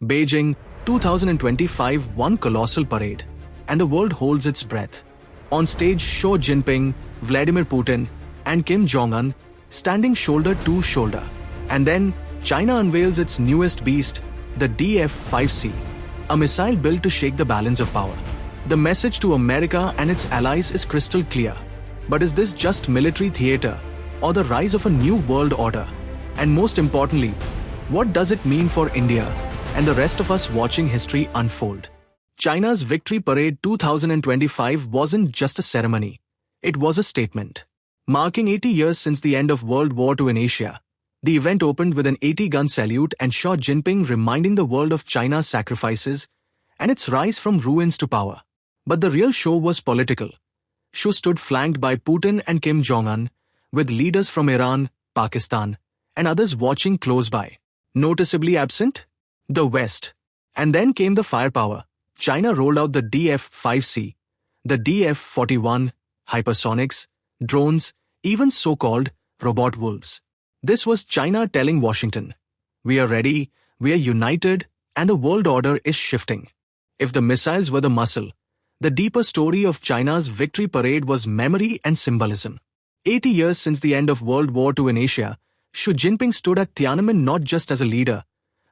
Beijing, 2025 one colossal parade, and the world holds its breath. On stage, Xi Jinping, Vladimir Putin, and Kim Jong Un standing shoulder to shoulder. And then, China unveils its newest beast, the DF-5C, a missile built to shake the balance of power. The message to America and its allies is crystal clear. But is this just military theater, or the rise of a new world order? And most importantly, what does it mean for India and the rest of us watching history unfold? China's Victory Parade 2025 wasn't just a ceremony. It was a statement. Marking 80 years since the end of World War II in Asia, the event opened with an 80-gun salute and Xi Jinping reminding the world of China's sacrifices and its rise from ruins to power. But the real show was political. Xi stood flanked by Putin and Kim Jong Un, with leaders from Iran, Pakistan, and others watching close by. Noticeably absent? The West. And then came the firepower. China rolled out the DF-5C, the DF-41, hypersonics, drones, even so-called robot wolves. This was China telling Washington, "We are ready, we are united, and the world order is shifting." If the missiles were the muscle, the deeper story of China's Victory Parade was memory and symbolism. 80 years since the end of World War II in Asia, Xi Jinping stood at Tiananmen not just as a leader,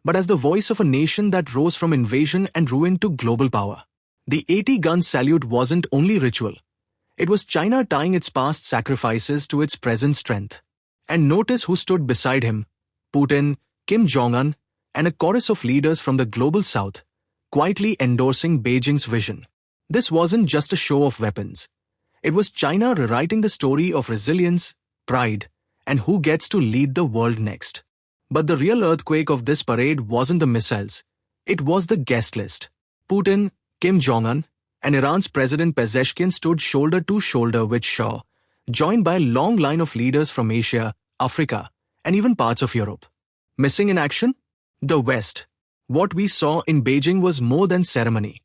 but as the voice of a nation that rose from invasion and ruin to global power. The 80-gun salute wasn't only ritual. It was China tying its past sacrifices to its present strength. And notice who stood beside him: Putin, Kim Jong Un, and a chorus of leaders from the global south, quietly endorsing Beijing's vision. This wasn't just a show of weapons. It was China rewriting the story of resilience, pride, and who gets to lead the world next. But the real earthquake of this parade wasn't the missiles. It was the guest list. Putin, Kim Jong Un, and Iran's President Pezeshkian stood shoulder to shoulder with Xi, joined by a long line of leaders from Asia, Africa, and even parts of Europe. Missing in action? The West. What we saw in Beijing was more than ceremony.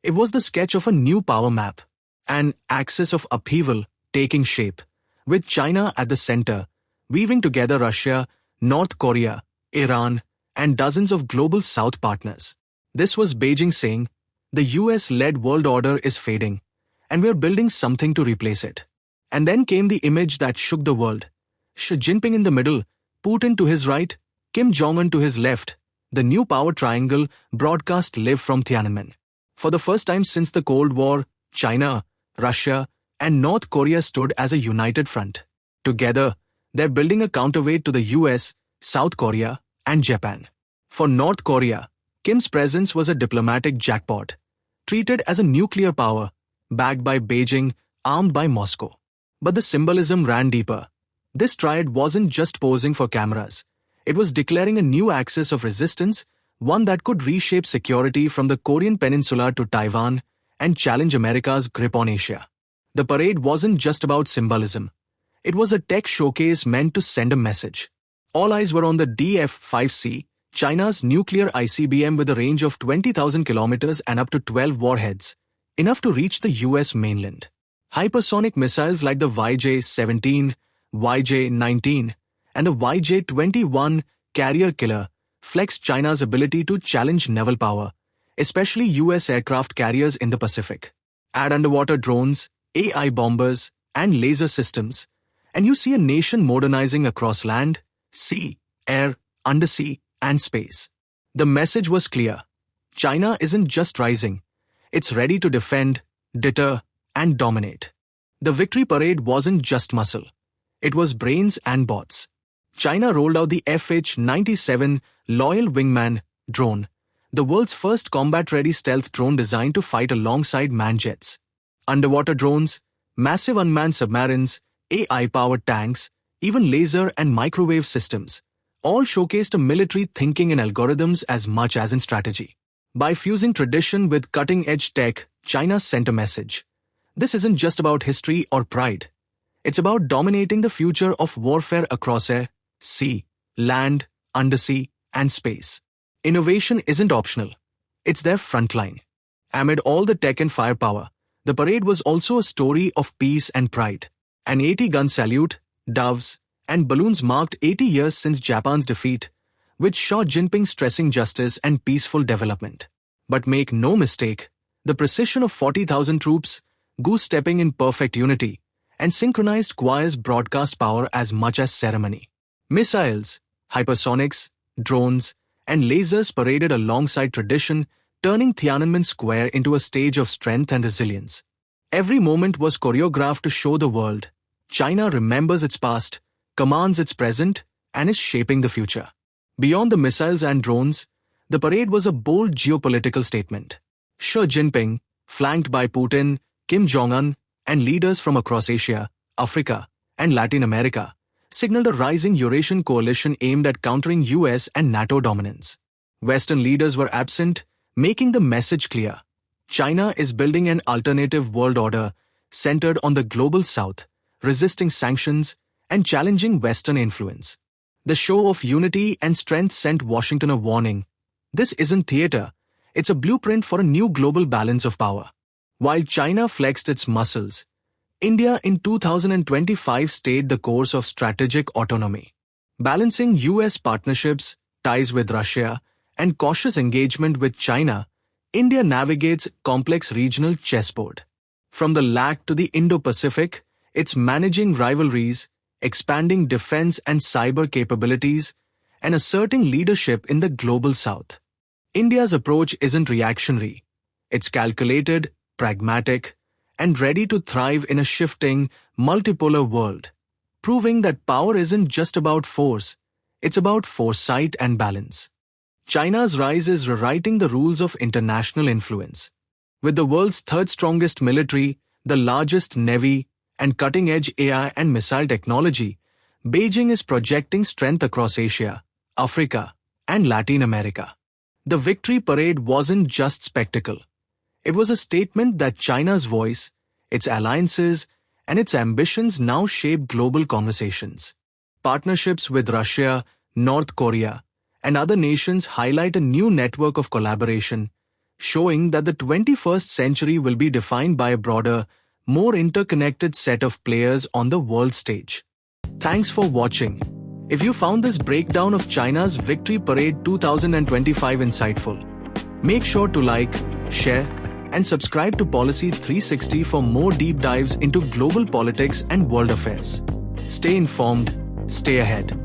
It was the sketch of a new power map, an axis of upheaval taking shape, with China at the center, weaving together Russia, North Korea, Iran, and dozens of global South partners. This was Beijing saying, the US-led world order is fading, and we're building something to replace it. And then came the image that shook the world. Xi Jinping in the middle, Putin to his right, Kim Jong Un to his left, the new power triangle broadcast live from Tiananmen. For the first time since the Cold War, China, Russia, and North Korea stood as a united front. Together, they're building a counterweight to the US, South Korea, and Japan. For North Korea, Kim's presence was a diplomatic jackpot, treated as a nuclear power, backed by Beijing, armed by Moscow. But the symbolism ran deeper. This triad wasn't just posing for cameras. It was declaring a new axis of resistance, one that could reshape security from the Korean Peninsula to Taiwan and challenge America's grip on Asia. The parade wasn't just about symbolism. It was a tech showcase meant to send a message. All eyes were on the DF-5C, China's nuclear ICBM with a range of 20,000 kilometers and up to 12 warheads, enough to reach the US mainland. Hypersonic missiles like the YJ-17, YJ-19, and the YJ-21 carrier killer flex China's ability to challenge naval power, especially US aircraft carriers in the Pacific. Add underwater drones, AI bombers, and laser systems, and you see a nation modernizing across land, sea, air, undersea, and space. The message was clear. China isn't just rising. It's ready to defend, deter, and dominate. The Victory Parade wasn't just muscle. It was brains and bots. China rolled out the FH-97 Loyal Wingman drone, the world's first combat-ready stealth drone designed to fight alongside manned jets. Underwater drones, massive unmanned submarines, AI-powered tanks, even laser and microwave systems, all showcased a military thinking in algorithms as much as in strategy. By fusing tradition with cutting-edge tech, China sent a message. This isn't just about history or pride. It's about dominating the future of warfare across air, sea, land, undersea, and space. Innovation isn't optional. It's their frontline. Amid all the tech and firepower, the parade was also a story of peace and pride. An 80-gun salute, doves, and balloons marked 80 years since Japan's defeat, with Xi Jinping stressing justice and peaceful development. But make no mistake, the precision of 40,000 troops, goose-stepping in perfect unity, and synchronized choirs broadcast power as much as ceremony. Missiles, hypersonics, drones, and lasers paraded alongside tradition, turning Tiananmen Square into a stage of strength and resilience. Every moment was choreographed to show the world China remembers its past, commands its present, and is shaping the future. Beyond the missiles and drones, the parade was a bold geopolitical statement. Xi Jinping, flanked by Putin, Kim Jong Un, and leaders from across Asia, Africa, and Latin America, signaled a rising Eurasian coalition aimed at countering US and NATO dominance. Western leaders were absent, making the message clear. China is building an alternative world order centered on the global south, resisting sanctions and challenging Western influence. The show of unity and strength sent Washington a warning. This isn't theater, it's a blueprint for a new global balance of power. While China flexed its muscles, India in 2025 stayed the course of strategic autonomy. Balancing US partnerships, ties with Russia, and cautious engagement with China, India navigates complex regional chessboard. From the LAC to the Indo-Pacific, it's managing rivalries, expanding defense and cyber capabilities, and asserting leadership in the global south. India's approach isn't reactionary. It's calculated, pragmatic, and ready to thrive in a shifting, multipolar world, proving that power isn't just about force, it's about foresight and balance. China's rise is rewriting the rules of international influence. With the world's third strongest military, the largest navy, and cutting-edge AI and missile technology, Beijing is projecting strength across Asia, Africa, and Latin America. The victory parade wasn't just spectacle. It was a statement that China's voice, its alliances, and its ambitions now shape global conversations. Partnerships with Russia, North Korea, and other nations highlight a new network of collaboration, showing that the 21st century will be defined by a broader, more interconnected set of players on the world stage. Thanks for watching. If you found this breakdown of China's Victory Parade 2025 insightful, make sure to like, share, and subscribe to Policy 360 for more deep dives into global politics and world affairs. Stay informed, stay ahead.